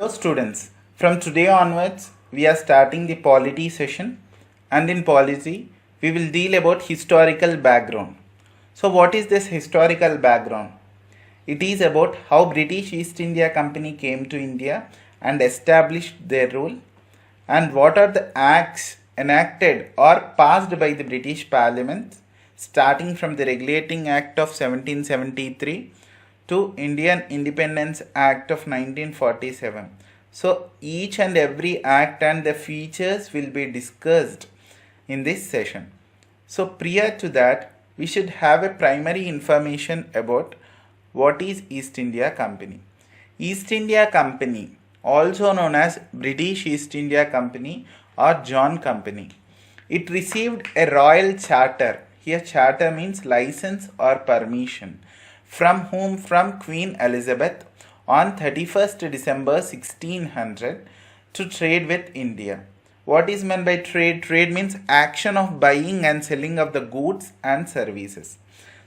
Students, from today onwards, we are starting the polity session, and in polity, we will deal about historical background. So, what is this historical background? It is about how British East India Company came to India and established their rule, and what are the acts enacted or passed by the British Parliament, starting from the Regulating Act of 1773 to Indian Independence Act of 1947. So each and every act and the features will be discussed in this session. So prior to that, we should have a primary information about what is East India Company. East India Company, also known as British East India Company or John Company, it received a royal charter. Here charter means license or permission. From whom? From Queen Elizabeth on 31st December 1600 to trade with India. What is meant by trade? Trade means action of buying and selling of the goods and services.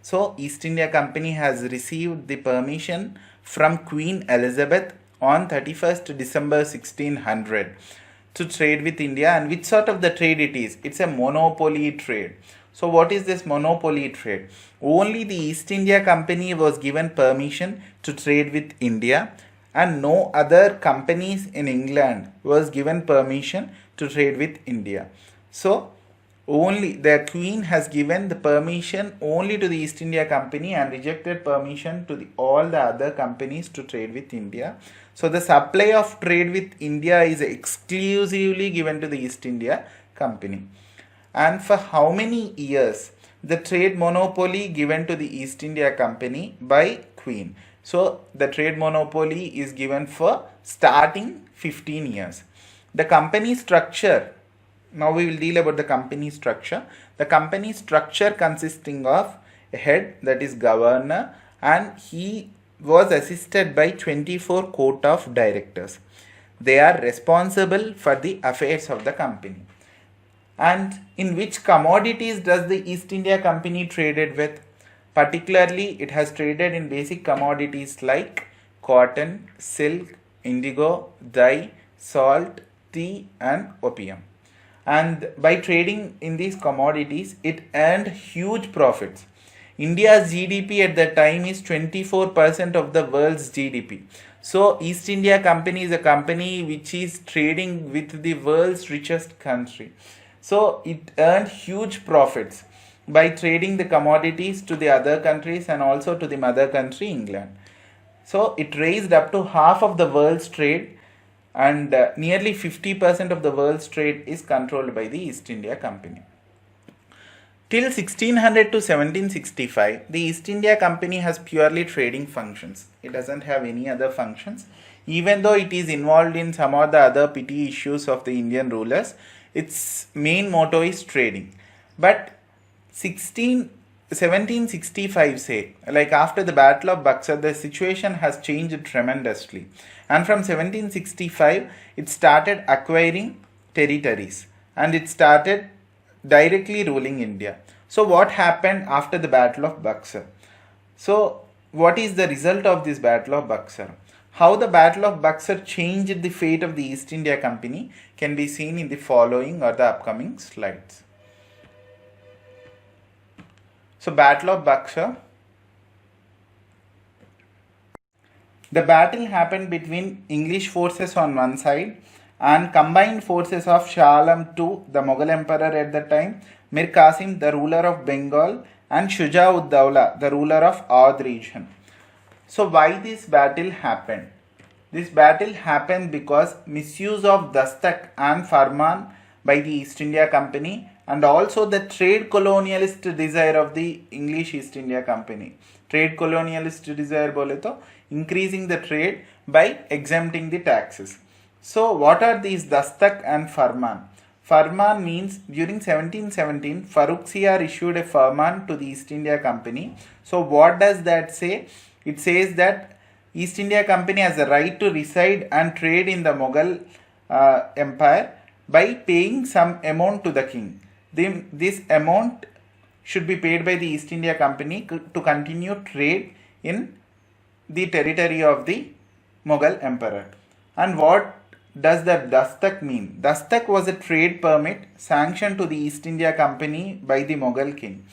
So East India Company has received the permission from Queen Elizabeth on 31st December 1600 to trade with India. And which sort of the trade it is? It's a monopoly trade. So what is this monopoly trade? Only the East India Company was given permission to trade with India, and no other companies in England was given permission to trade with India. So only the Queen has given the permission only to the East India Company and rejected permission to all the other companies to trade with India. So the supply of trade with India is exclusively given to the East India Company. And for how many years? The trade monopoly given to the East India Company by Queen. So the trade monopoly is given for starting 15 years. The company structure, now we will deal about the company structure. The company structure consisting of a head, that is governor, and he was assisted by 24 court of directors. They are responsible for the affairs of the company. And in which commodities does the East India Company traded with? Particularly, it has traded in basic commodities like cotton, silk, indigo, dye, salt, tea and opium. And by trading in these commodities, it earned huge profits. India's GDP at that time is 24% of the world's GDP. So East India Company is a company which is trading with the world's richest country. So it earned huge profits by trading the commodities to the other countries and also to the mother country, England. So it raised up to half of the world's trade, and nearly 50% of the world's trade is controlled by the East India Company. Till 1600 to 1765, the East India Company has purely trading functions. It doesn't have any other functions. Even though it is involved in some of the other petty issues of the Indian rulers, its main motto is trading. But 1765 say, like after the Battle of Buxar, the situation has changed tremendously. And from 1765, it started acquiring territories and it started directly ruling India. So what happened after the Battle of Buxar? So what is the result of this Battle of Buxar? How the Battle of Buxar changed the fate of the East India Company can be seen in the following or the upcoming slides. So Battle of Buxar. The battle happened between English forces on one side and combined forces of Shah Alam II, the Mughal emperor at the time, Mir Qasim, the ruler of Bengal, and Shuja ud Dawla, the ruler of Awadh region. So why this battle happened? This battle happened because misuse of Dastak and Farman by the East India Company, and also the trade colonialist desire of the English East India Company. Trade colonialist desire bole to increasing the trade by exempting the taxes. So what are these Dastak and Farman? Farman means during 1717, Farrukhsiyar issued a farman to the East India Company. So what does that say? It says that East India Company has a right to reside and trade in the Mughal empire by paying some amount to the king. This amount should be paid by the East India Company to continue trade in the territory of the Mughal emperor. And what does the Dastak mean? Dastak was a trade permit sanctioned to the East India Company by the Mughal king.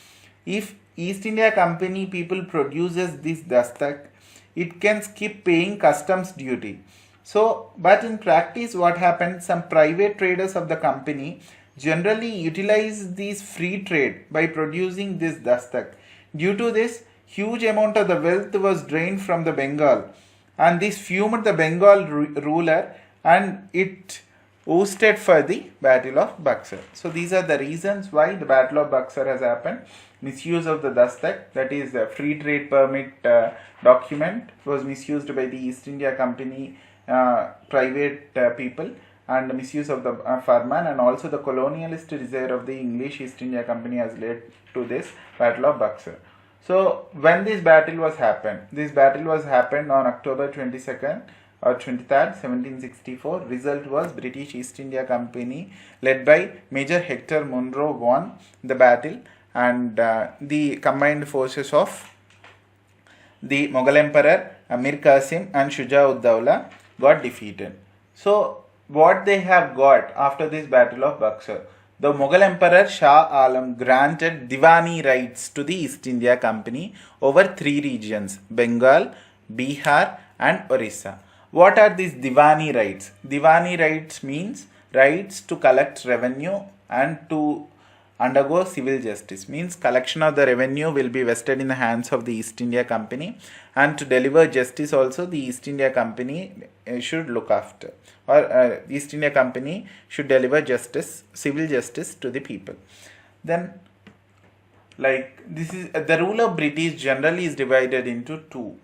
If East India Company people produces this Dastak, it can skip paying customs duty. So, but in practice what happened, some private traders of the company generally utilize this free trade by producing this Dastak. Due to this, huge amount of the wealth was drained from the Bengal, and this fumed the Bengal ruler, and it ousted for the Battle of Buxar. So these are the reasons why the Battle of Buxar has happened. Misuse of the Dastak, that is the free trade permit document, was misused by the East India Company private people, and the misuse of the Farman, and also the colonialist desire of the English East India Company has led to this Battle of Buxar. So when this battle was happened on October 22nd or 23rd 1764. Result was British East India Company led by Major Hector Munro won the battle, and the combined forces of the Mughal Emperor Mir Qasim and Shuja ud Dawla got defeated. So what they have got after this Battle of Buxar? The Mughal Emperor Shah Alam granted Diwani rights to the East India Company over 3 regions: Bengal, Bihar and Orissa. What are these Diwani rights? Diwani rights means rights to collect revenue and to undergo civil justice. Means collection of the revenue will be vested in the hands of the East India Company, and to deliver justice also the East India Company should look after, or East India Company should deliver justice, civil justice to the people. Then, like, this is the rule of British generally is divided into two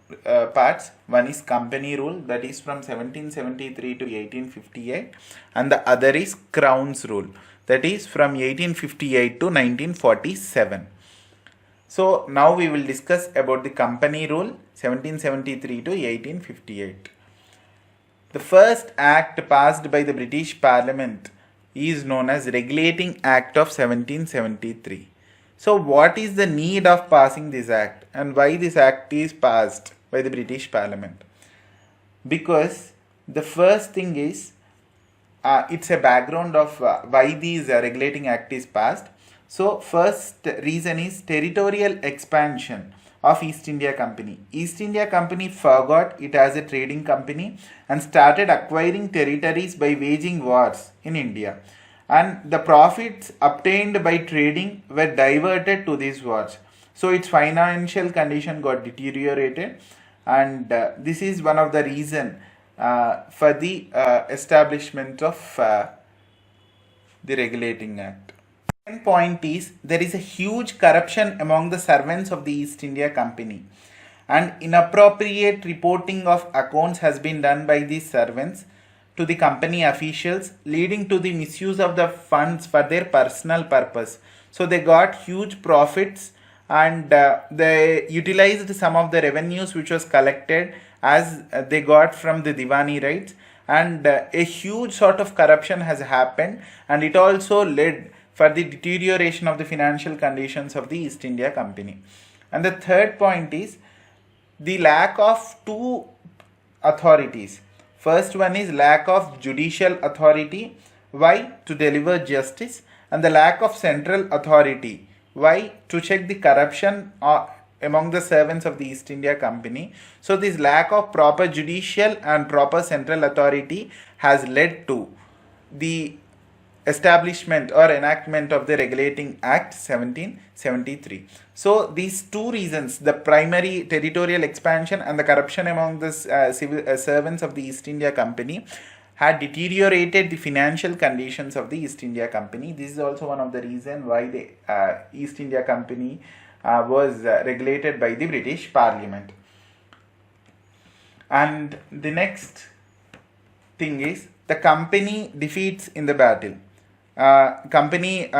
parts. One is company rule, that is from 1773 to 1858, and the other is Crown's rule, that is from 1858 to 1947. So now we will discuss about the company rule 1773 to 1858. The first act passed by the British Parliament is known as Regulating Act of 1773. So what is the need of passing this act, and why this act is passed by the British Parliament? Because the first thing is, it's a background of why this regulating act is passed. So first reason is territorial expansion of East India Company. East India Company forgot it as a trading company and started acquiring territories by waging wars in India, and the profits obtained by trading were diverted to these wars. So its financial condition got deteriorated, and this is one of the reason for the establishment of the Regulating Act. Second point is, there is a huge corruption among the servants of the East India Company, and inappropriate reporting of accounts has been done by these servants to the company officials, leading to the misuse of the funds for their personal purpose. So they got huge profits, and they utilized some of the revenues which was collected as they got from the Diwani rights, and a huge sort of corruption has happened, and it also led for the deterioration of the financial conditions of the East India Company. And the third point is the lack of two authorities. First one is lack of judicial authority. Why? To deliver justice. And the lack of central authority. Why? To check the corruption among the servants of the East India Company. So this lack of proper judicial and proper central authority has led to the establishment or enactment of the Regulating Act 1773. So these two reasons, the primary territorial expansion and the corruption among the civil servants of the East India Company, had deteriorated the financial conditions of the East India Company. This is also one of the reasons why the East India Company was regulated by the British Parliament. And the next thing is the company defeats in the battle. Company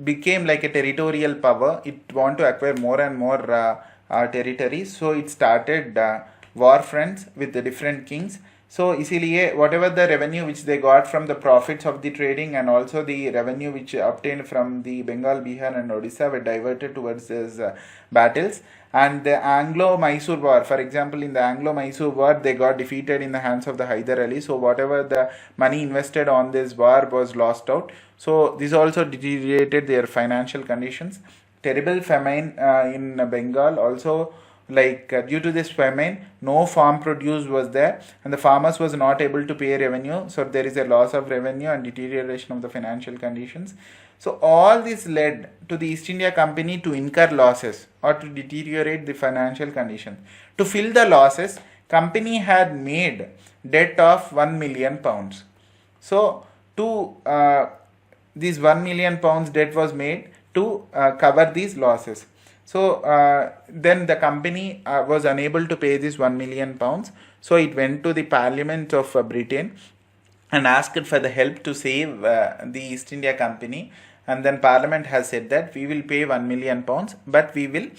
became like a territorial power. It want to acquire more and more territories. So it started war fronts with the different kings. So इसीलिए whatever the revenue which they got from the profits of the trading and also the revenue which obtained from the Bengal, Bihar and Odisha were diverted towards these battles. And the Anglo-Mysore war, for example, in the Anglo-Mysore war, they got defeated in the hands of the Hyder Ali. So whatever the money invested on this war was lost out. So this also deteriorated their financial conditions. Terrible famine in Bengal also, due to this famine, no farm produce was there and the farmers was not able to pay revenue, so there is a loss of revenue and deterioration of the financial conditions. So all this led to the East India Company to incur losses or to deteriorate the financial conditions. To fill the losses, company had made debt of 1 million pounds. So to these 1 million pounds debt was made to cover these losses. So then the company was unable to pay this 1 million pounds. So it went to the Parliament of Britain and asked for the help to save the East India Company. And then Parliament has said that we will pay 1 million pounds, but we will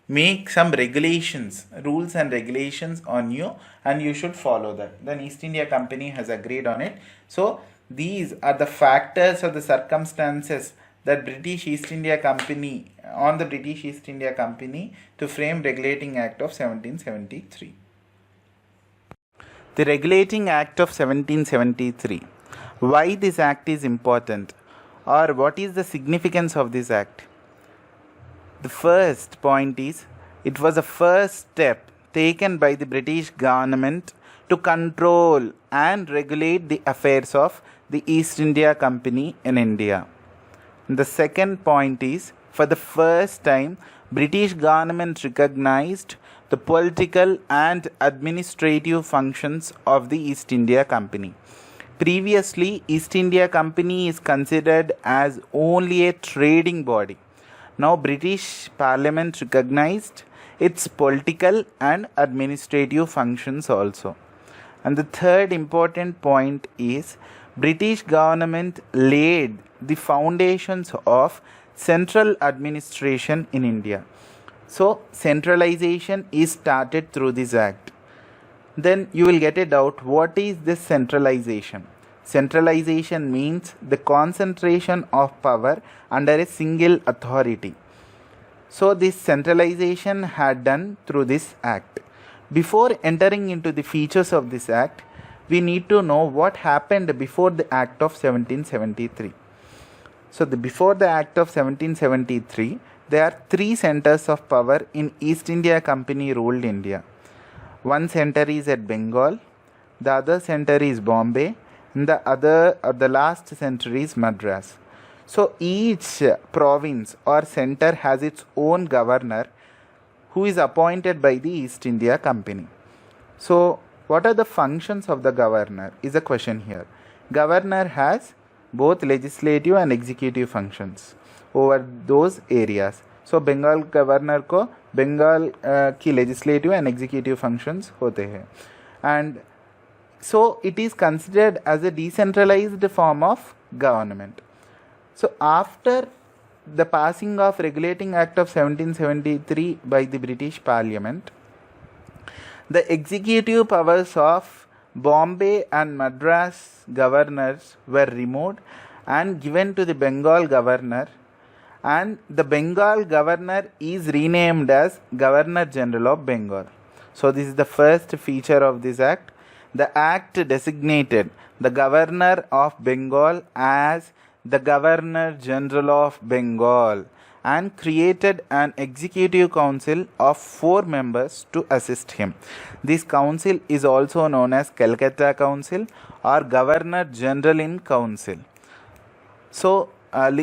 make some regulations, rules and regulations on you, and you should follow that. Then East India Company has agreed on it. So these are the factors or the circumstances that British East India Company, on the British East India Company to frame Regulating Act of 1773. The Regulating Act of 1773. Why this act is important, or what is the significance of this act? The first point is, it was a first step taken by the British government to control and regulate the affairs of the East India Company in India. The second point is, for the first time, British government recognized the political and administrative functions of the East India Company. Previously, East India Company is considered as only a trading body. Now, British Parliament recognized its political and administrative functions also. And the third important point is, British government laid the foundations of central administration in India. So centralization is started through this act. Then you will get a doubt, what is this centralization? Centralization means the concentration of power under a single authority. So this centralization had done through this act. Before entering into the features of this act, we need to know what happened before the Act of 1773. So before the Act of 1773, there are three centers of power in East India Company ruled India. One center is at Bengal, the other center is Bombay, and the last center is Madras. So each province or center has its own governor who is appointed by the East India Company. So what are the functions of the governor is a question here. Governor has both legislative and executive functions over those areas. So Bengal governor को बंगाल की legislative and executive functions होते हैं. And so it is considered as a decentralized form of government. So after the passing of Regulating Act of 1773 by the British Parliament, the executive powers of Bombay and Madras governors were removed and given to the Bengal governor, and the Bengal governor is renamed as Governor General of Bengal. So this is the first feature of this act. The act designated the Governor of Bengal as the Governor General of Bengal and created an executive council of 4 members to assist him. This council is also known as Calcutta Council or Governor General in Council. So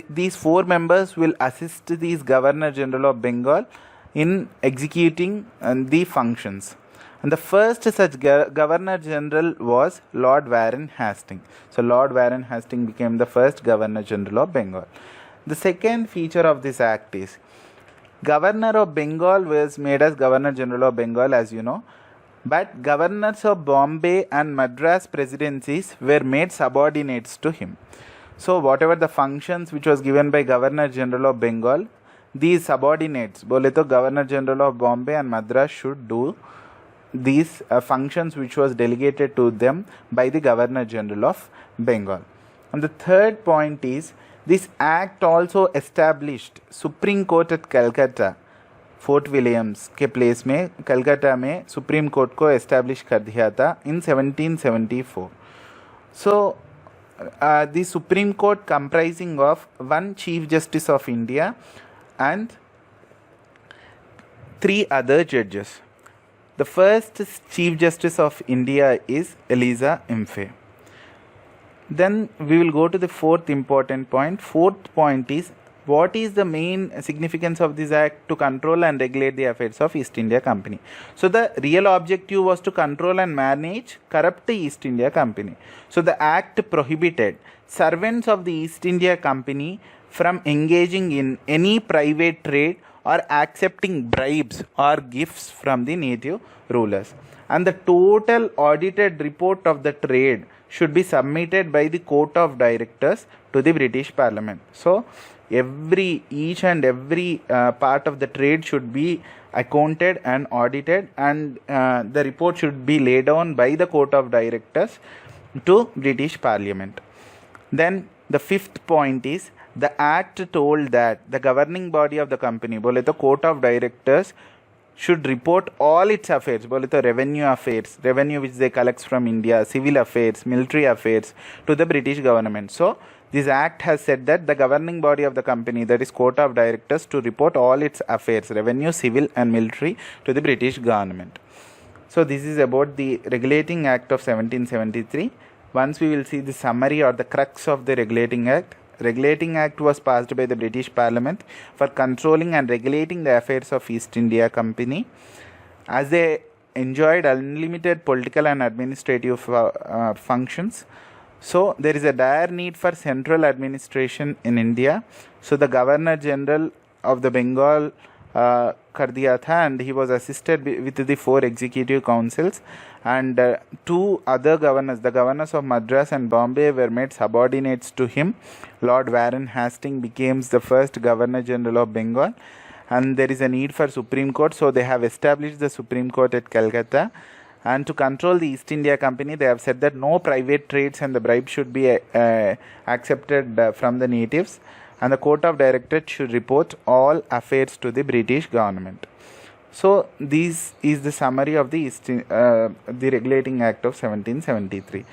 these 4 members will assist these Governor General of Bengal in executing the functions. And the first such Governor General was Lord Warren Hastings. So Lord Warren Hastings became the first Governor General of Bengal. The second feature of this act is, Governor of Bengal was made as Governor General of Bengal, as you know, but governors of Bombay and Madras presidencies were made subordinates to him. So whatever the functions which was given by Governor General of Bengal, these subordinates, बोले तो Governor General of Bombay and Madras should do these functions which was delegated to them by the Governor General of Bengal. And the third point is, this act also established Supreme Court at Calcutta. Fort Williams के place में कलकत्ता में supreme court को establish कर दिया था इन 1774. So the supreme court comprising of one chief justice of India and 3 other judges. The first Chief Justice of India is Eliza Imphe. Then we will go to the fourth important point. Fourth point is, what is the main significance of this act to control and regulate the affairs of East India Company? So the real objective was to control and manage corrupt East India Company. So the act prohibited servants of the East India Company from engaging in any private trade or accepting bribes or gifts from the native rulers. And the total audited report of the trade should be submitted by the Court of Directors to the British Parliament. So each and every part of the trade should be accounted and audited, and the report should be laid down by the Court of Directors to British Parliament. Then the fifth point is, the act told that the governing body of the company, बोले तो Court of Directors, should report all its affairs, बोले तो revenue affairs, revenue which they collect from India, civil affairs, military affairs, to the British government. So this act has said that the governing body of the company, that is Court of Directors, to report all its affairs, revenue, civil and military, to the British government. So this is about the Regulating Act of 1773. Once we will see the summary or the crux of the Regulating Act. Regulating Act was passed by the British Parliament for controlling and regulating the affairs of East India Company, as they enjoyed unlimited political and administrative functions. So there is a dire need for central administration in India. So the Governor General of the Bengal कर दिया था, and he was assisted with the 4 executive councils, and 2 other governors, the governors of Madras and Bombay, were made subordinates to him. Lord Warren Hastings became the first Governor General of Bengal, and there is a need for Supreme Court, so they have established the Supreme Court at Calcutta. And to control the East India Company, they have said that no private trades and the bribe should be accepted from the natives, and the Court of Directors should report all affairs to the British government. So this is the summary of the Regulating Act of 1773.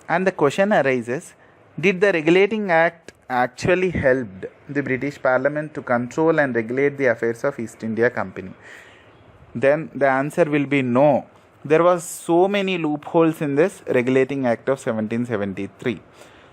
And the question arises, did the Regulating Act actually help the British Parliament to control and regulate the affairs of East India Company? Then the answer will be no. There was so many loopholes in this Regulating Act of 1773.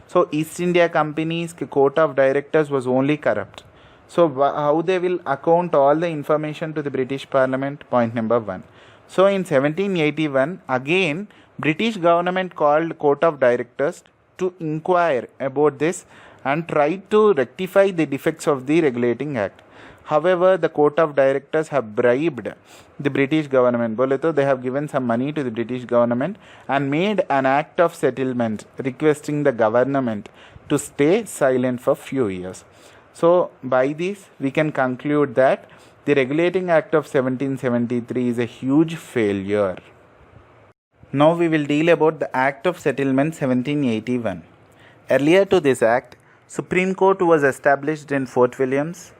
So East India Company's Court of Directors was only corrupt. So how they will account all the information to the British Parliament? Point number 1. So in 1781, again British government called Court of Directors to inquire about this and tried to rectify the defects of the Regulating Act. However, the Court of Directors have bribed the British government. They have given some money to the British government and made an act of settlement requesting the government to stay silent for few years. So by this, we can conclude that the Regulating Act of 1773 is a huge failure. Now we will deal about the Act of Settlement 1781. Earlier to this act, Supreme Court was established in Fort Williams,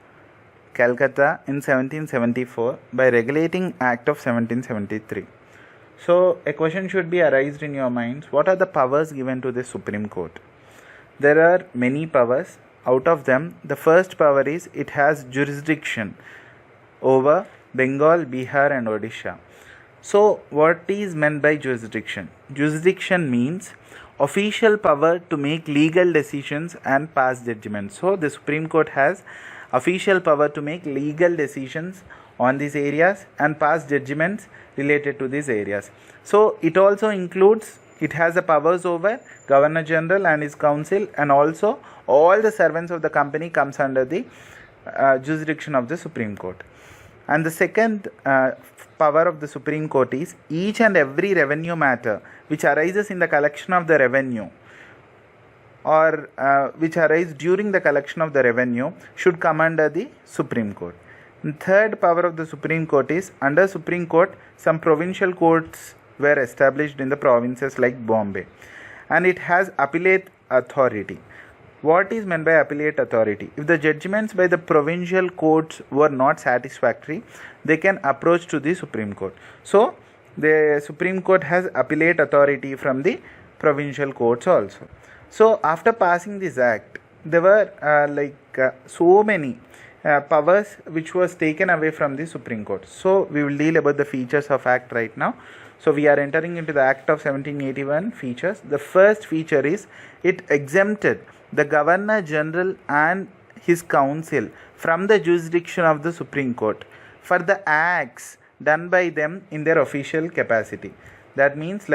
Calcutta in 1774 by Regulating Act of 1773. So a question should be arised in your minds, what are the powers given to the Supreme Court? There are many powers. Out of them, the first power is it has jurisdiction over Bengal, Bihar and Odisha. So what is meant by jurisdiction? Jurisdiction means official power to make legal decisions and pass judgments. So the Supreme Court has official power to make legal decisions on these areas and pass judgments related to these areas. So it also includes, it has the powers over Governor General and his council, and also all the servants of the company comes under the jurisdiction of the Supreme Court. And the second power of the Supreme Court is each and every revenue matter which arises in the collection of the revenue or which arise during the collection of the revenue should come under the Supreme Court. And third power of the Supreme Court is, under Supreme Court, some provincial courts were established in the provinces like Bombay, and it has appellate authority. What is meant by appellate authority? If the judgments by the provincial courts were not satisfactory, they can approach to the Supreme Court. So, the Supreme Court has appellate authority from the provincial courts also. So, after passing this act, there were so many powers which was taken away from the Supreme Court. So, we will deal about the features of act right now. So, we are entering into the Act of 1781 features. The first feature is it exempted the Governor General and his council from the jurisdiction of the Supreme Court for the acts done by them in their official capacity. That means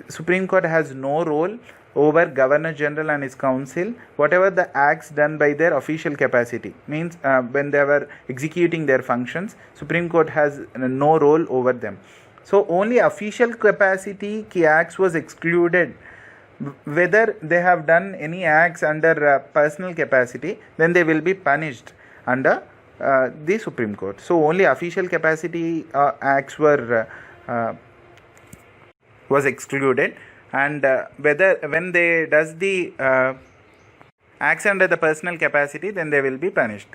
Supreme Court has no role over Governor General and his council. Whatever the acts done by their official capacity, means when they were executing their functions, Supreme Court has no role over them. So only official capacity key acts was excluded. Whether they have done any acts under personal capacity, then they will be punished under the Supreme Court. So only official capacity acts was excluded, and whether when they does the acts under the personal capacity, then they will be punished.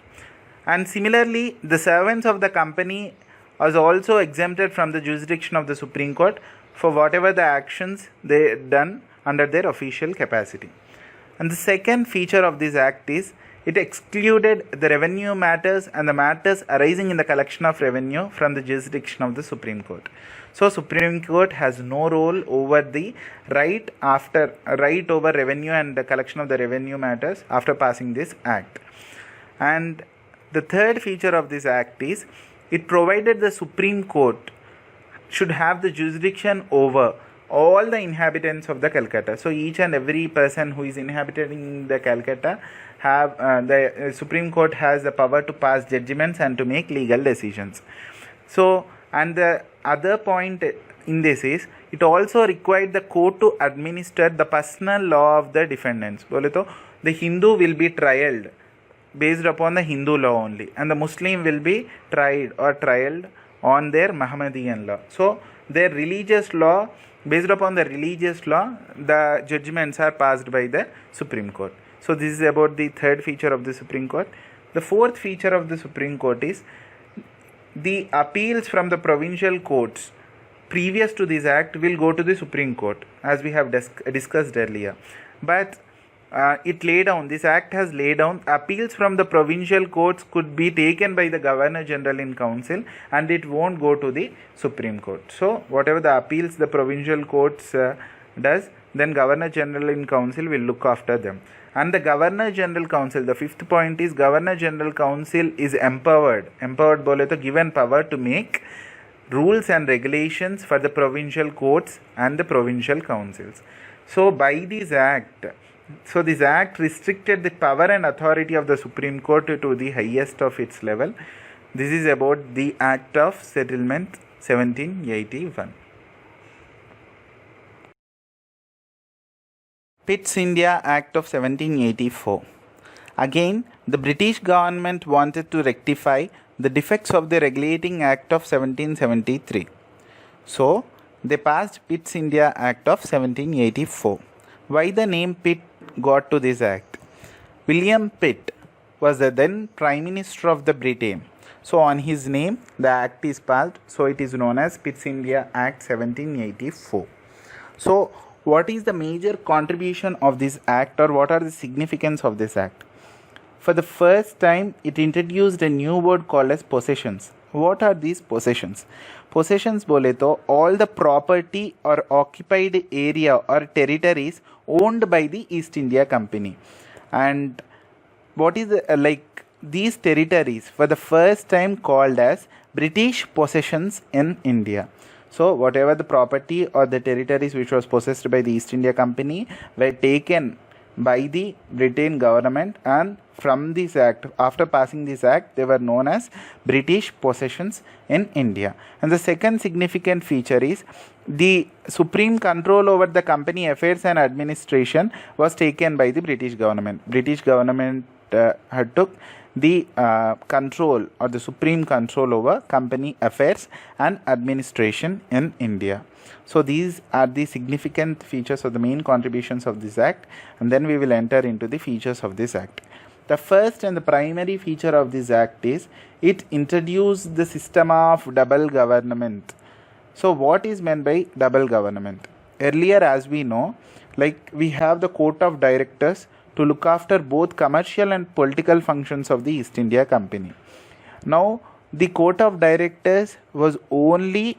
And similarly, the servants of the company was also exempted from the jurisdiction of the Supreme Court for whatever the actions they done under their official capacity. And the second feature of this act is it excluded the revenue matters and the matters arising in the collection of revenue from the jurisdiction of the Supreme Court. So Supreme Court has no role over the right over revenue and the collection of the revenue matters after passing this act. And the third feature of this act is it provided the Supreme Court should have the jurisdiction over all the inhabitants of the Calcutta. So each and every person who is inhabiting the Calcutta have the Supreme Court has the power to pass judgments and to make legal decisions. So, and the other point in this is it also required the court to administer the personal law of the defendants. बोले तो the Hindu will be trialed based upon the Hindu law only, and the Muslim will be trialed on their Mohammedan law. So their religious law, based upon the religious law, the judgments are passed by the Supreme Court. So this is about the third feature of the Supreme Court. The fourth feature of the Supreme Court is the appeals from the provincial courts previous to this act will go to the Supreme Court, as we have discussed earlier. But this act has laid down appeals from the provincial courts could be taken by the Governor General in Council, and it won't go to the Supreme Court. So whatever the appeals the provincial courts does, then Governor General in Council will look after them. And the Governor General Council, the fifth point is Governor General Council is empowered bole to given power to make rules and regulations for the provincial courts and the provincial councils. So by this act, this act restricted the power and authority of the Supreme Court to the highest of its level. This is about the Act of Settlement 1781. Pitt's India Act of 1784. Again, the British government wanted to rectify the defects of the Regulating Act of 1773. So, they passed Pitt's India Act of 1784. Why the name Pitt got to this act? William Pitt was the then Prime Minister of the Britain. So, on his name, the act is passed. So, it is known as Pitt's India Act 1784. So, what is the major contribution of this act, or what are the significance of this act? For the first time, it introduced a new word called as possessions. What are these possessions? Possessions bole to all the property or occupied area or territories owned by the East India Company. And what is these territories for the first time called as British possessions in India. So whatever the property or the territories which was possessed by the East India Company were taken by the Britain government, and from this act, after passing this act, they were known as British possessions in India. And the second significant feature is the supreme control over the company affairs and administration was taken by the British government. British government had took the control or the supreme control over company affairs and administration in India. So these are the significant features or the main contributions of this act, and then we will enter into the features of this act. The first and the primary feature of this act is it introduced the system of double government. So what is meant by double government? Earlier, as we know, like we have the court of directors to look after both commercial and political functions of the East India Company. Now the court of directors was only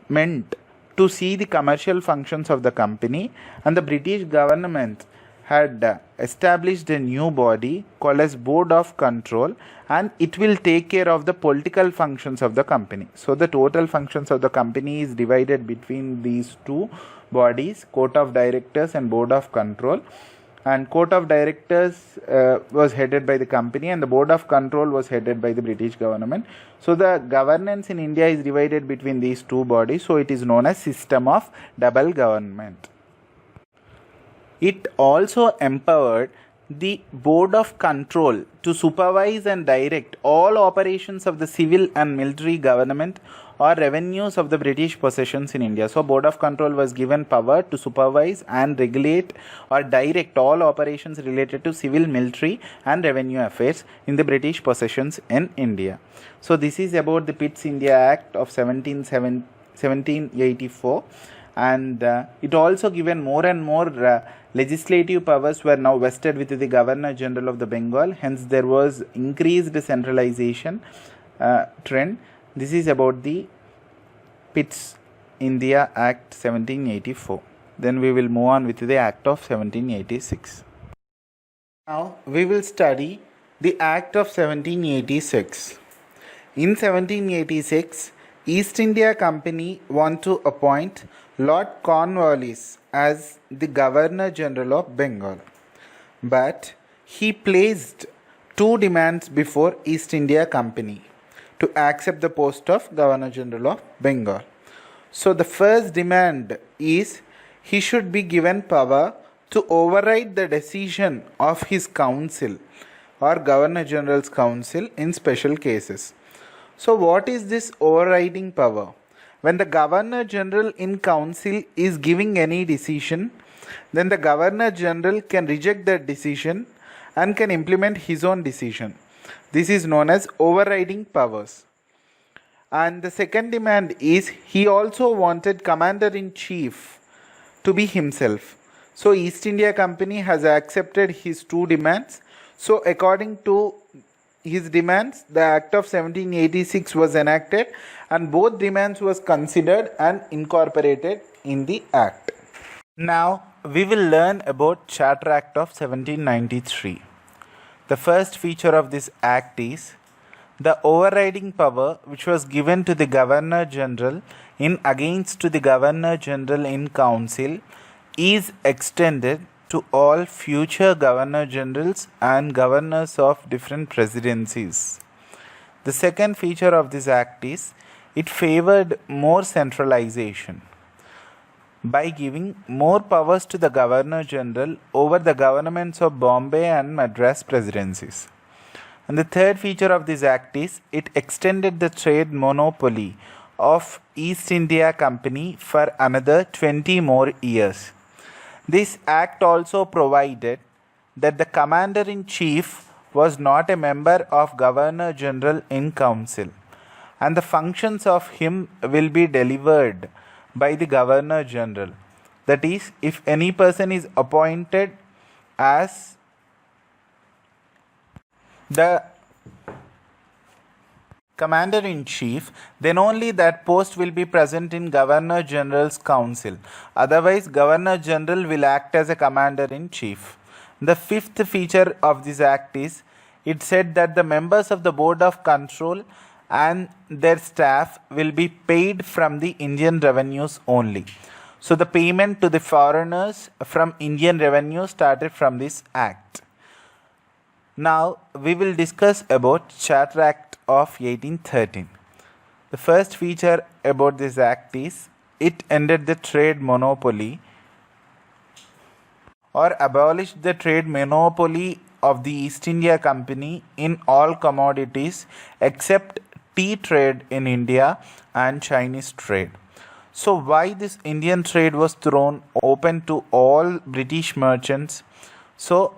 meant to see the commercial functions of the company, and the British government had established a new body called as Board of Control, and it will take care of the political functions of the company. So the total functions of the company is divided between these two bodies, Court of Directors and Board of Control. And Court of Directors was headed by the company, and the Board of Control was headed by the British government. So the governance in India is divided between these two bodies, so it is known as system of double government. It also empowered the Board of Control to supervise and direct all operations of the civil and military government or revenues of the British possessions in India. So Board of Control was given power to supervise and regulate or direct all operations related to civil, military and revenue affairs in the British possessions in India. So this is about the Pitt's India Act of 1784, and it also given more and more legislative powers were now vested with the Governor General of the Bengal. Hence there was increased centralization trend. This is about the Pitt's India Act 1784. Then we will move on with the Act of 1786. Now we will study the Act of 1786. In 1786, East India Company want to appoint Lord Cornwallis as the Governor General of Bengal. But he placed two demands before East India Company to accept the post of Governor General of Bengal. So the first demand is he should be given power to override the decision of his council or Governor General's council in special cases. So what is this overriding power? When the Governor General in council is giving any decision, then the Governor General can reject that decision and can implement his own decision. This is known as overriding powers. And the second demand is he also wanted Commander-in-Chief to be himself. So East India Company has accepted his two demands. So according to his demands, the Act of 1786 was enacted, and both demands was considered and incorporated in the Act. Now we will learn about Charter Act of 1793. The first feature of this Act is the overriding power which was given to the Governor General in against to the Governor General in Council is extended to all future Governor Generals and Governors of different presidencies. The second feature of this Act is it favored more centralization by giving more powers to the Governor General over the governments of Bombay and Madras presidencies. And the third feature of this Act is it extended the trade monopoly of East India Company for another 20 more years. This Act also provided that the Commander-in-Chief was not a member of Governor General in Council, and the functions of him will be delivered by the Governor General. That is, if any person is appointed as the Commander-in-Chief, then only that post will be present in Governor General's Council. Otherwise, Governor General will act as a Commander-in-Chief. The fifth feature of this Act is it said that the members of the Board of Control and their staff will be paid from the Indian revenues only. So the payment to the foreigners from Indian revenue started from this Act. Now we will discuss about Charter Act of 1813. The first feature about this Act is it ended the trade monopoly or abolished the trade monopoly of the East India Company in all commodities except tea trade in India and Chinese trade. So why this Indian trade was thrown open to all British merchants? So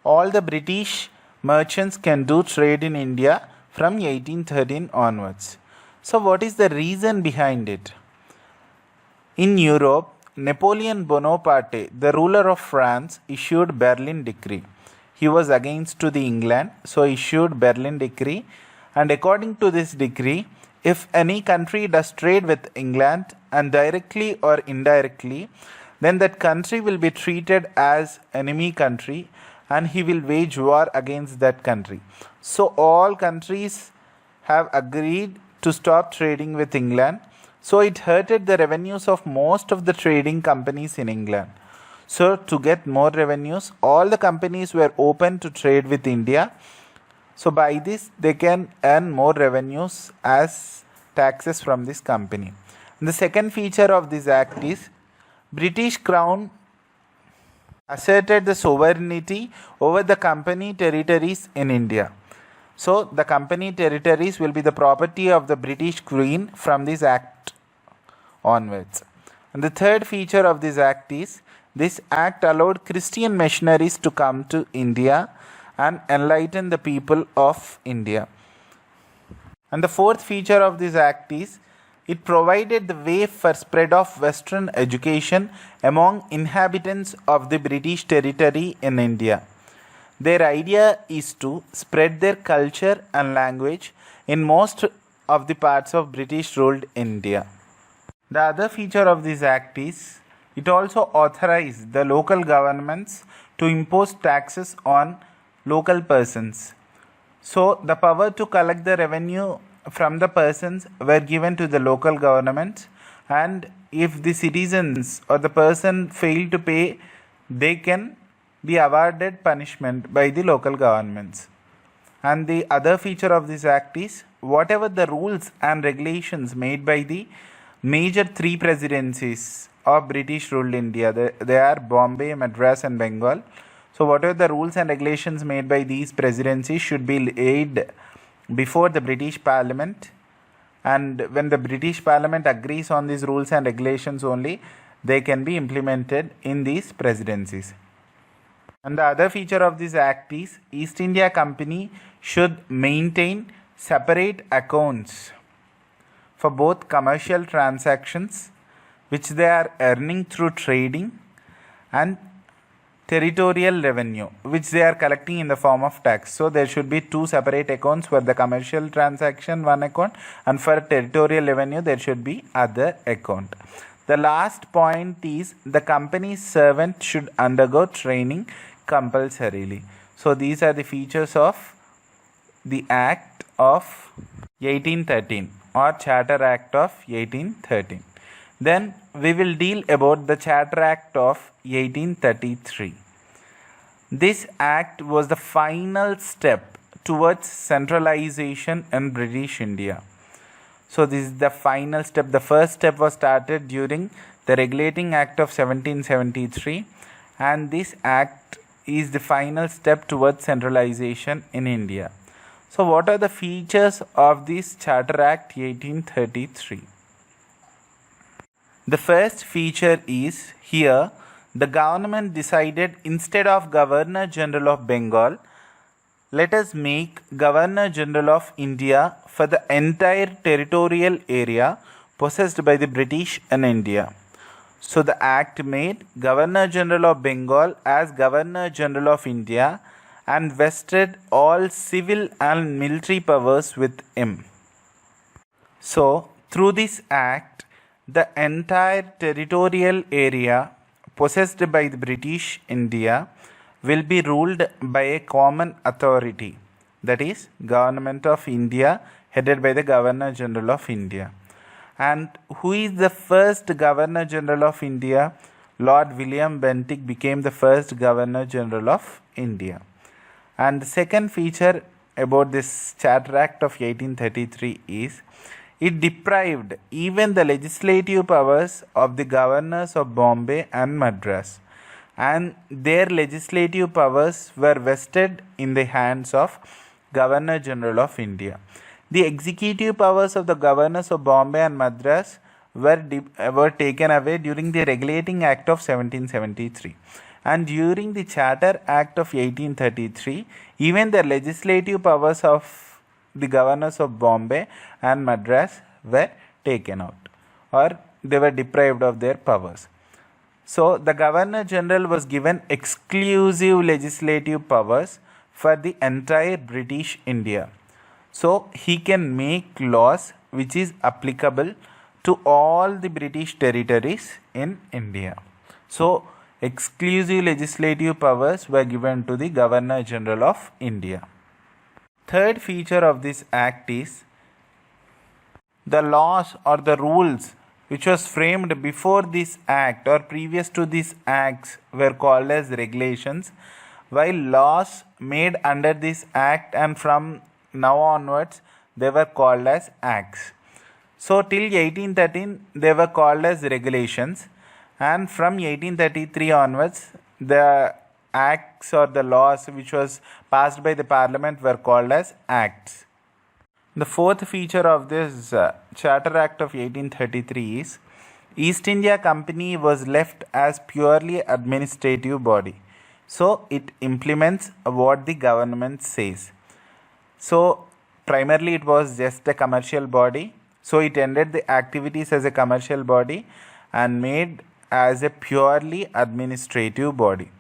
all the British merchants can do trade in India from 1813 onwards. So what is the reason behind it? In Europe, Napoleon Bonaparte, the ruler of France, issued Berlin Decree. He was against to the England, so issued Berlin Decree, and according to this decree, if any country does trade with England and directly or indirectly, then that country will be treated as enemy country and he will wage war against that country. So all countries have agreed to stop trading with England. So it hurted the revenues of most of the trading companies in England. So to get more revenues, all the companies were open to trade with India. So by this they can earn more revenues as taxes from this company. And the second feature of this act is British Crown asserted the sovereignty over the company territories in India. So the company territories will be the property of the British Queen from this act onwards. And the third feature of this act is this act allowed Christian missionaries to come to India and enlighten the people of India. And the fourth feature of this act is it provided the way for spread of Western education among inhabitants of the British territory in India. Their idea is to spread their culture and language in most of the parts of British ruled India. The other feature of this act is it also authorized the local governments to impose taxes on local persons. So the power to collect the revenue from the persons were given to the local government, and if the citizens or the person failed to pay, they can be awarded punishment by the local governments. And the other feature of this act is whatever the rules and regulations made by the major three presidencies of British ruled India, they are Bombay, Madras and Bengal. So whatever the rules and regulations made by these presidencies should be laid before the British Parliament, and when the British Parliament agrees on these rules and regulations only, they can be implemented in these presidencies. And the other feature of this act is East India Company should maintain separate accounts for both commercial transactions which they are earning through trading and territorial revenue which they are collecting in the form of tax. So there should be two separate accounts for the commercial transaction, one account, and for territorial revenue there should be other account. The last point is the company's servant should undergo training compulsorily. So these are the features of the Act of 1813 or Charter Act of 1813. Then we will deal about the Charter Act of 1833. This act was the final step towards centralization in British India. So this is the final step. The first step was started during the Regulating Act of 1773, and this act is the final step towards centralization in India. So what are the features of this Charter Act 1833? The first feature is here the government decided instead of Governor General of Bengal, let us make Governor General of India for the entire territorial area possessed by the British in India. So the act made Governor General of Bengal as Governor General of India and vested all civil and military powers with him. So through this act, the entire territorial area possessed by the British India will be ruled by a common authority, that is Government of India headed by the Governor General of India. And who is the first Governor General of India? Lord William Bentinck became the first Governor General of India. And the second feature about this Charter Act of 1833 is it deprived even the legislative powers of the governors of Bombay and Madras. and their legislative powers were vested in the hands of Governor General of India. The executive powers of the governors of Bombay and Madras were taken away during the Regulating Act of 1773. And during the Charter Act of 1833, even the legislative powers of the governors of Bombay and Madras were taken out, or they were deprived of their powers. So, the Governor General was given exclusive legislative powers for the entire British India. So, he can make laws which is applicable to all the British territories in India. So, exclusive legislative powers were given to the Governor General of India. Third feature of this act is the laws or the rules which was framed before this act or previous to these acts were called as regulations, while laws made under this act and from now onwards they were called as acts. So till 1813 they were called as regulations, and from 1833 onwards the acts or the laws which was passed by the parliament were called as acts. The fourth feature of this Charter Act of 1833 is East India Company was left as purely administrative body. So it implements what the government says. So primarily it was just a commercial body. So it ended the activities as a commercial body and made as a purely administrative body.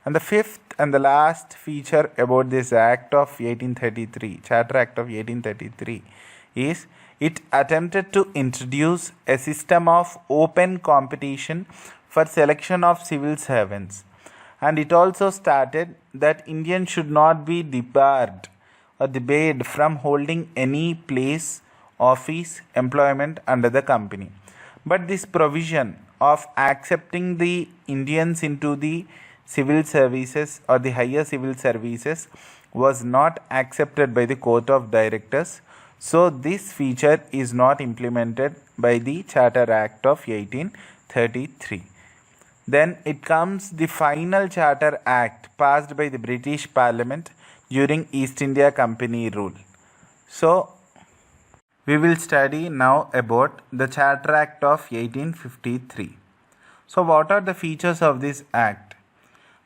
And the fifth and the last feature about this Act of 1833, Charter Act of 1833, is it attempted to introduce a system of open competition for selection of civil servants. And it also stated that Indians should not be debarred or debarred from holding any place, office, employment under the company. But this provision of accepting the Indians into the civil services or the higher civil services was not accepted by the Court of Directors. So this feature is not implemented by the Charter Act of 1833. Then it comes the final Charter Act passed by the British Parliament during East India Company rule. So we will study now about the Charter Act of 1853. So what are the features of this act?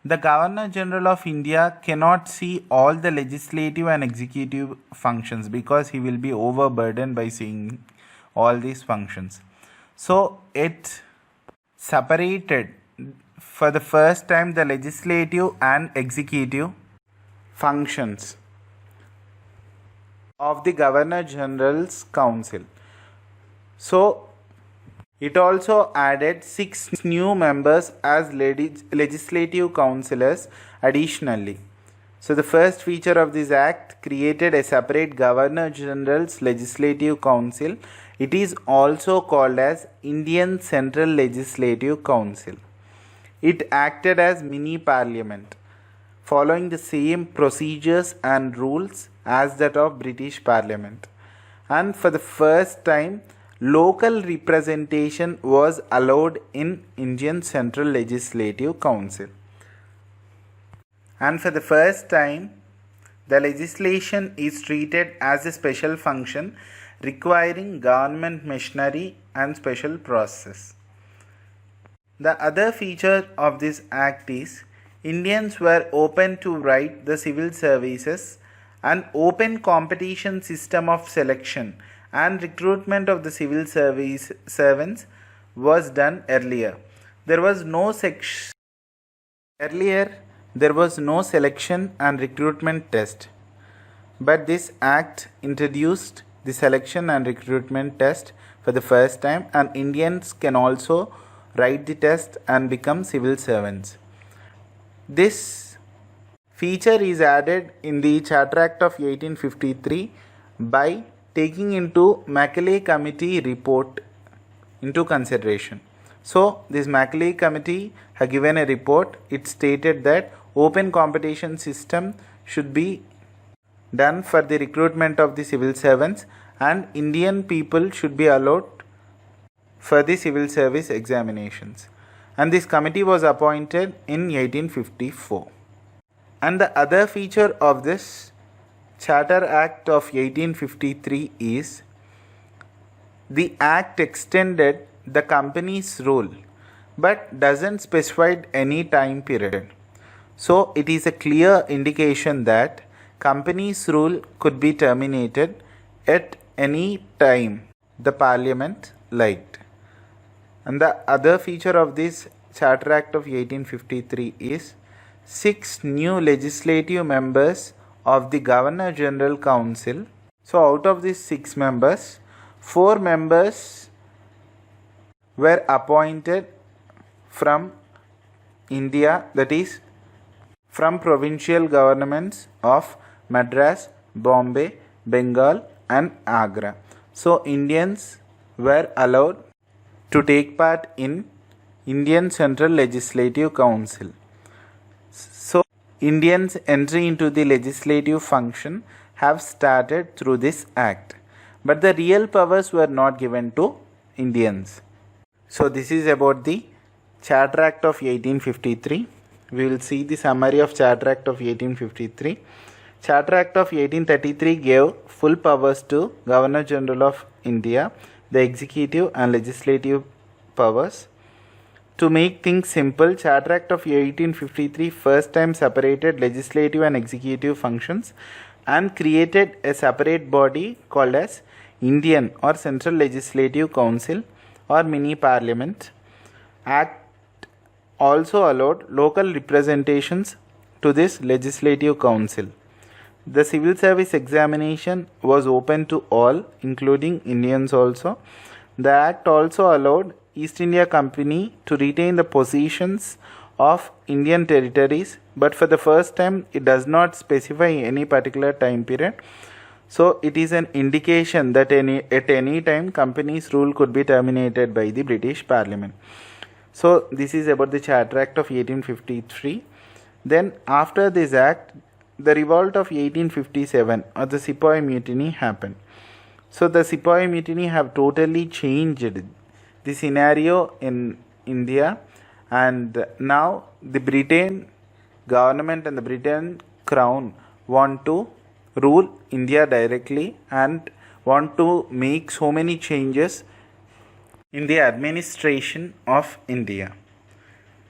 The Governor General of India cannot see all the legislative and executive functions because he will be overburdened by seeing all these functions. So it separated for the first time the legislative and executive functions of the Governor General's Council. So it also added 6 new members as legislative councillors additionally. So the first feature of this act created a separate Governor General's Legislative Council. It is also called as Indian Central Legislative Council. It acted as mini parliament, following the same procedures and rules as that of British Parliament. And for the first time, local representation was allowed in Indian Central Legislative Council. And for the first time, the legislation is treated as a special function requiring government machinery and special process. The other feature of this act is Indians were open to write the civil services. An open competition system of selection and recruitment of the civil service servants was done earlier. There was no selection and recruitment test, but this act introduced the selection and recruitment test for the first time, and Indians can also write the test and become civil servants. This feature is added in the Charter Act of 1853 by taking into Macaulay Committee report into consideration. So this Macaulay Committee had given a report. It stated that open competition system should be done for the recruitment of the civil servants, and Indian people should be allowed for the civil service examinations. and this committee was appointed in 1854. And the other feature of this Charter Act of 1853 is the act extended the company's rule but doesn't specify any time period. So it is a clear indication that company's rule could be terminated at any time the parliament liked. And the other feature of this Charter Act of 1853 is 6 new legislative members of the Governor General Council. So out of these 6 members, 4 members were appointed from India, that is from provincial governments of Madras, Bombay, Bengal and Agra. So Indians were allowed to take part in Indian Central Legislative Council. So Indians' entry into the legislative function have started through this act, but the real powers were not given to Indians. So this is about the Charter Act of 1853. We will see the summary of Charter Act of 1853. Charter Act of 1833 gave full powers to Governor General of India, the executive and legislative powers. To make things simple, Charter Act of 1853 first time separated legislative and executive functions and created a separate body called as Indian or Central Legislative Council or mini parliament. Act also allowed local representations to this legislative council. The civil service examination was open to all, including Indians also. The act also allowed East India Company to retain the positions of Indian territories, but for the first time it does not specify any particular time period. So it is an indication that at any time company's rule could be terminated by the British Parliament. So this is about the Charter Act of 1853. Then after this act, the revolt of 1857 or the Sepoy Mutiny happened. So the Sepoy Mutiny have totally changed the scenario in India, and now the Britain government and the Britain crown want to rule India directly and want to make so many changes in the administration of India.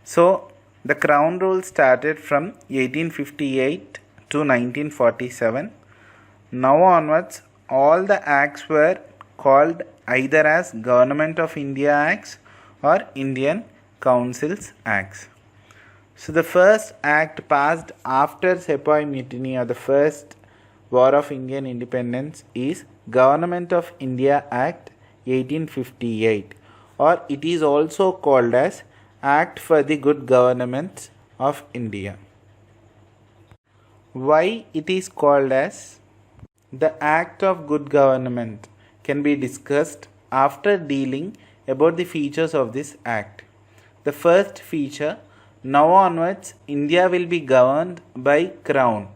So the crown rule started from 1858 to 1947. Now onwards, all the acts were called either as Government of India Acts or Indian Councils Acts. So the first act passed after Sepoy Mutiny or the first War of Indian Independence is Government of India Act 1858, or it is also called as Act for the Good Government of India. Why it is called as the Act of Good Government can be discussed after dealing about the features of this act. The first feature, now onwards India will be governed by Crown,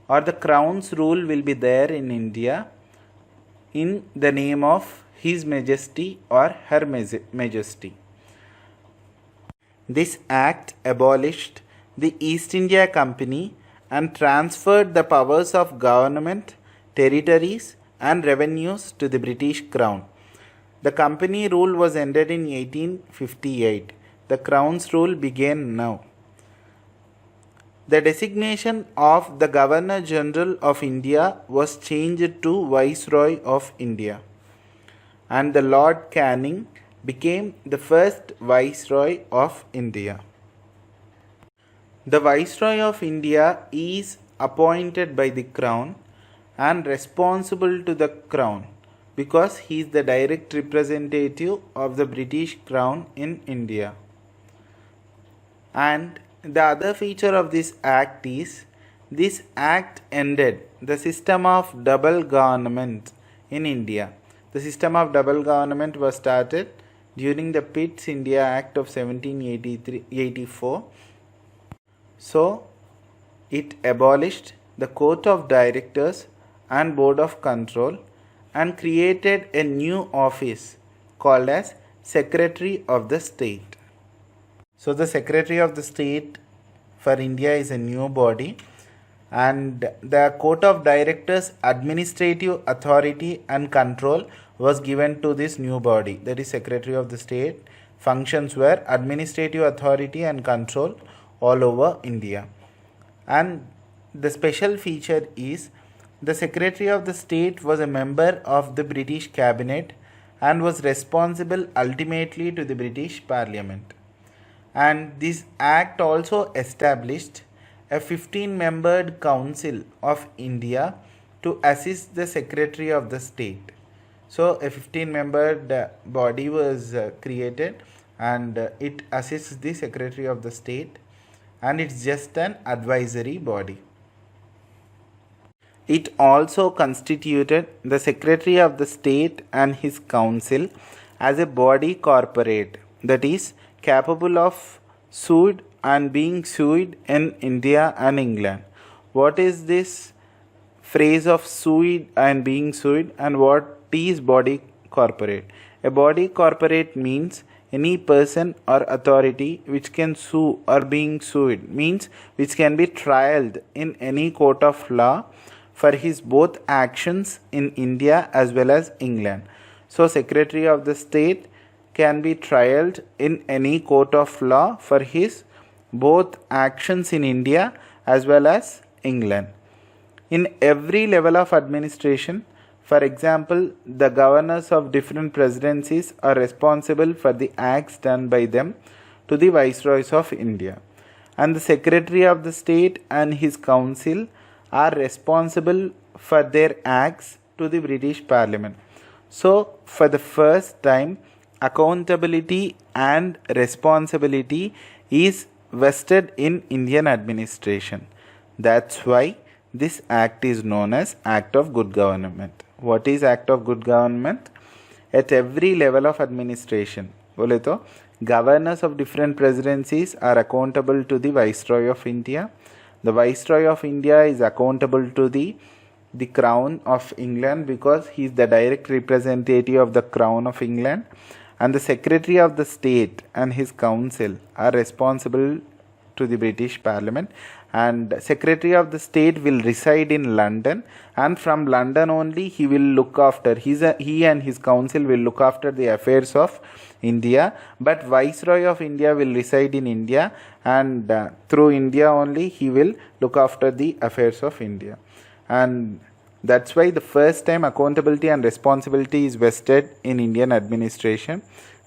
or the Crown's rule will be there in India in the name of His Majesty or Her Majesty. This act abolished the East India Company and transferred the powers of government, territories and revenues to the British Crown. The company rule was ended in 1858. The Crown's rule began now. The designation of the Governor General of India was changed to Viceroy of India, and the Lord Canning became the first Viceroy of India. The Viceroy of India is appointed by the Crown and responsible to the Crown because he is the direct representative of the British Crown in India. And the other feature of this act is this act ended the system of double government in India. The system of double government was started during the Pitt's India Act of 1784. So it abolished the Court of Directors and Board of Control and created a new office called as Secretary of the State. So the Secretary of the State for India is a new body, and the Court of Directors administrative authority and control was given to this new body, that is Secretary of the State. Functions were administrative authority and control all over India. And the special feature is the Secretary of the State was a member of the British Cabinet and was responsible ultimately to the British Parliament. And this act also established a 15-membered Council of India to assist the Secretary of the State. So a 15-membered body was created, and it assists the Secretary of the State, and it's just an advisory body. It also constituted the Secretary of the State and his council as a body corporate, that is capable of sued and being sued in India and England. What is this phrase of sued and being sued, and what is body corporate? A body corporate means any person or authority which can sue or being sued, means which can be trialed in any court of law for his both actions in India as well as England. So Secretary of the State can be trialed in any court of law for his both actions in India as well as England. In every level of administration, for example, the governors of different presidencies are responsible for the acts done by them to the Viceroys of India, and the Secretary of the State and his council are responsible for their acts to the British Parliament. So, for the first time, accountability and responsibility is vested in Indian administration. That's why this act is known as Act of Good Government. What is Act of Good Government? At every level of administration, बोले तो governors of different presidencies are accountable to the Viceroy of India. The Viceroy of India is accountable to the Crown of England because he is the direct representative of the Crown of England. And the Secretary of the State and his council are responsible to the British Parliament, and Secretary of the State will reside in London, and from London only he will look after, he and his council will look after the affairs of India, but Viceroy of India will reside in India, and through India only he will look after the affairs of India. And that's why the first time accountability and responsibility is vested in Indian administration.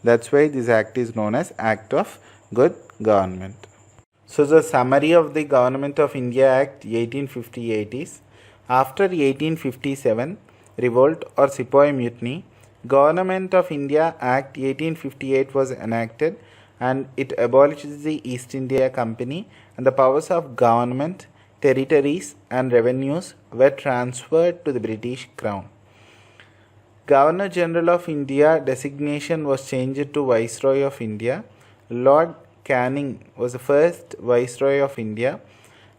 That's why this act is known as Act of Good Government. So the summary of the Government of India Act 1858 is, after 1857 revolt or Sepoy Mutiny, Government of India Act 1858 was enacted, and it abolishes the East India Company, and the powers of government, territories and revenues were transferred to the British Crown. Governor General of India designation was changed to Viceroy of India. Lord Canning was the first Viceroy of India,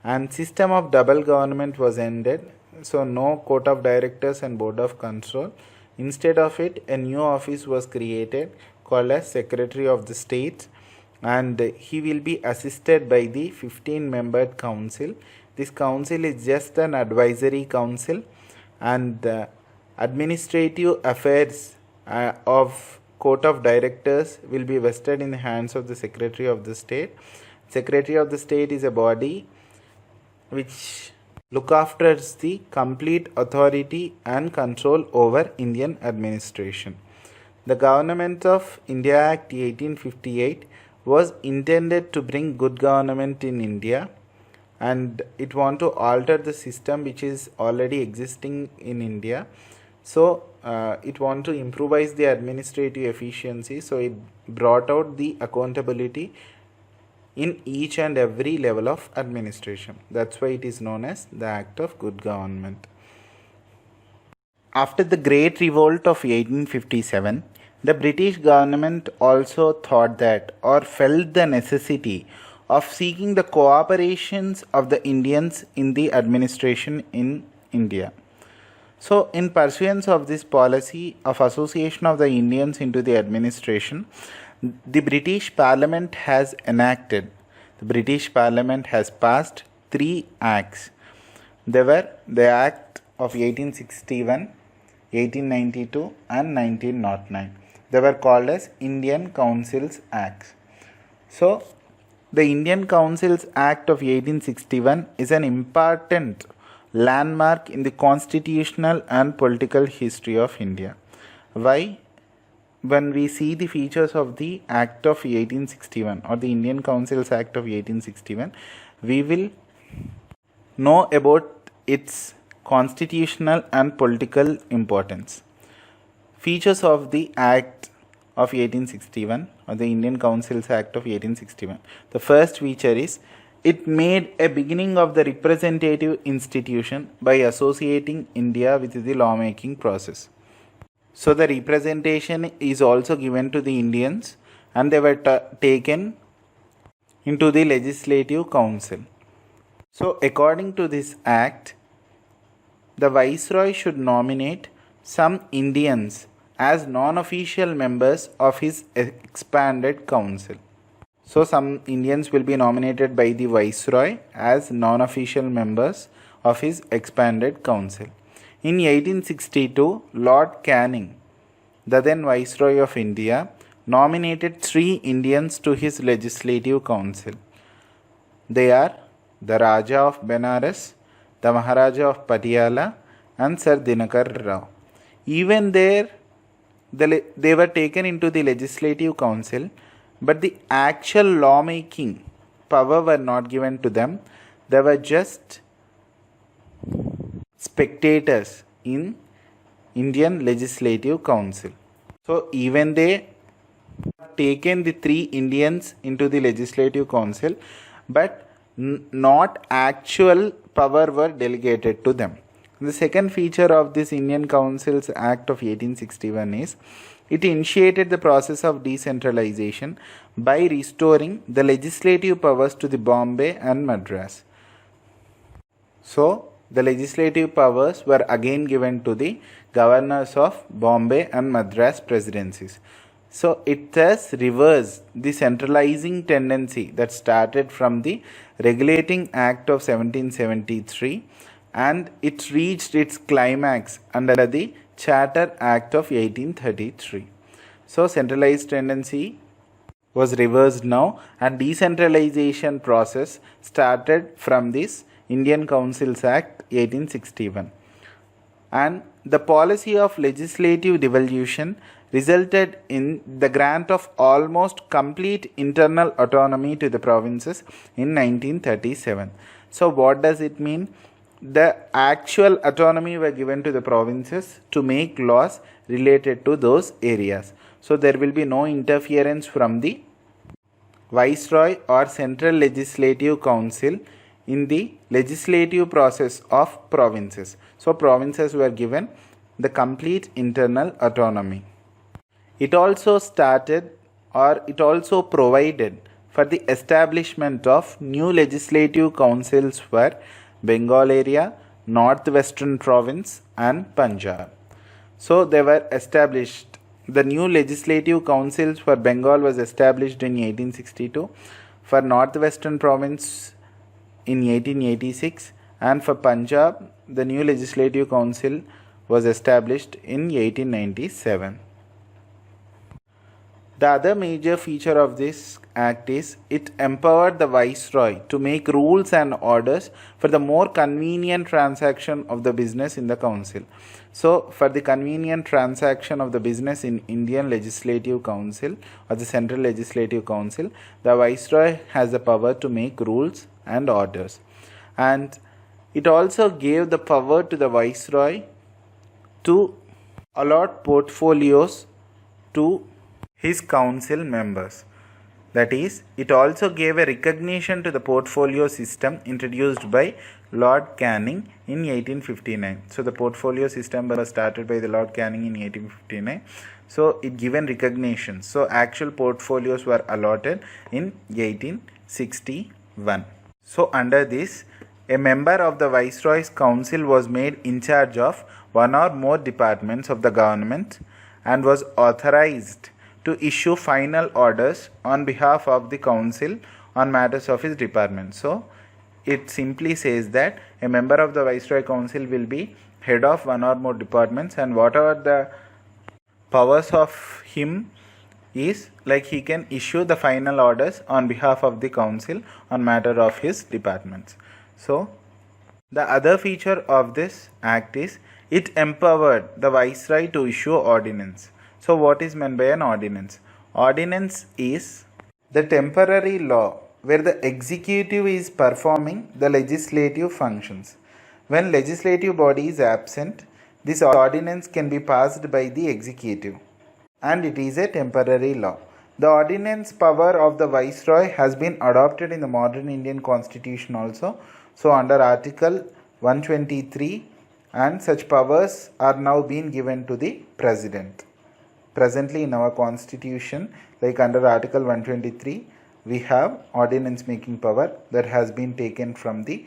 and system of double government was ended. So no Court of Directors and Board of Control. Instead of it, a new office was created called as Secretary of the State, and he will be assisted by the 15-membered council. This council is just an advisory council, and the administrative affairs of Court of Directors will be vested in the hands of the Secretary of the State. Secretary of the State is a body which look after the complete authority and control over Indian administration. The Government of India Act 1858 was intended to bring good government in India, and it want to alter the system which is already existing in India. So it want to improvise the administrative efficiency. So it brought out the accountability in each and every level of administration. That's why it is known as the Act of Good Government. After the Great Revolt of 1857, the British government also thought that, or felt the necessity of seeking the cooperations of the Indians in the administration in India. So, in pursuance of this policy of association of the Indians into the administration, The British Parliament has enacted, the British Parliament has passed 3 acts. They were the Act of 1861, 1892 and 1909. They were called as Indian Councils Acts. So, the Indian Councils Act of 1861 is an important landmark in the constitutional and political history of India. Why? When we see the features of the Act of 1861 or the Indian Councils Act of 1861, we will know about its constitutional and political importance. Features of the Act of 1861 or the Indian Councils Act of 1861. The first feature is it made a beginning of the representative institution by associating India with the lawmaking process. So the representation is also given to the Indians and they were taken into the Legislative Council. So according to this act, the Viceroy should nominate some Indians as non-official members of his expanded council. So some Indians will be nominated by the Viceroy as non-official members of his expanded council. In 1862, Lord Canning, the then Viceroy of India, nominated 3 Indians to his legislative council. They are the Raja of Benares, the Maharaja of Patiala and Sir Dinakar Rao. Even there, they were taken into the legislative council, but the actual lawmaking power were not given to them. They were just spectators in Indian Legislative Council. So even they taken the 3 Indians into the Legislative Council, but not actual power were delegated to them. The second feature of this Indian Councils Act of 1861 is it initiated the process of decentralization by restoring the legislative powers to the Bombay and Madras. So the legislative powers were again given to the governors of Bombay and Madras presidencies. So it has reversed the centralizing tendency that started from the Regulating Act of 1773 and it reached its climax under the Charter Act of 1833. So centralized tendency was reversed now and decentralization process started from this Indian Councils Act 1861. And the policy of legislative devolution resulted in the grant of almost complete internal autonomy to the provinces in 1937. So what does it mean? The actual autonomy were given to the provinces to make laws related to those areas. So there will be no interference from the Viceroy or Central Legislative Council in the legislative process of provinces. So provinces were given the complete internal autonomy. It also provided for the establishment of new legislative councils for Bengal area, Northwestern Province and Punjab. So they were established. The new legislative councils for Bengal was established in 1862, for Northwestern Province in 1886 and for Punjab the new legislative council was established in 1897. The other major feature of this act is it empowered the Viceroy to make rules and orders for the more convenient transaction of the business in the council. So for the convenient transaction of the business in Indian Legislative Council or the Central Legislative Council, the Viceroy has the power to make rules and orders. And it also gave the power to the Viceroy to allot portfolios to his council members. That is, it also gave a recognition to the portfolio system introduced by Lord Canning in 1859. So the portfolio system was started by the Lord Canning in 1859. So it given recognition. So actual portfolios were allotted in 1861. So under this, a member of the Viceroy's council was made in charge of one or more departments of the government and was authorized to issue final orders on behalf of the council on matters of his department. So it simply says that a member of the Viceroy Council will be head of one or more departments, and whatever the powers of him is, like, he can issue the final orders on behalf of the council on matter of his departments. So the other feature of this act is it empowered the viceroy to issue ordinance. So what is meant by an ordinance? Ordinance is the temporary law where the executive is performing the legislative functions. When legislative body is absent, this ordinance can be passed by the executive, and it is a temporary law. The ordinance power of the viceroy has been adopted in the modern Indian constitution also. So under article 123, and such powers are now being given to the president. Presently in our constitution, like under article 123, we have ordinance making power that has been taken from the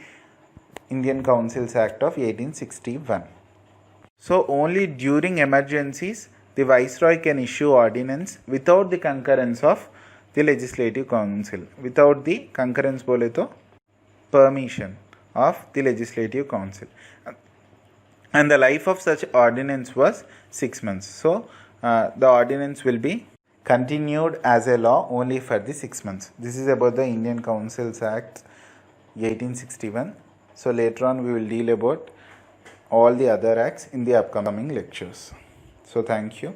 Indian Councils Act of 1861. So only during emergencies the viceroy can issue ordinance without the concurrence of the legislative council. Without the concurrence bole to permission of the legislative council. And the life of such ordinance was 6 months. So the ordinance will be continued as a law only for the 6 months. This is about the Indian Councils Act 1861. So later on we will deal about all the other acts in the upcoming lectures. So thank you.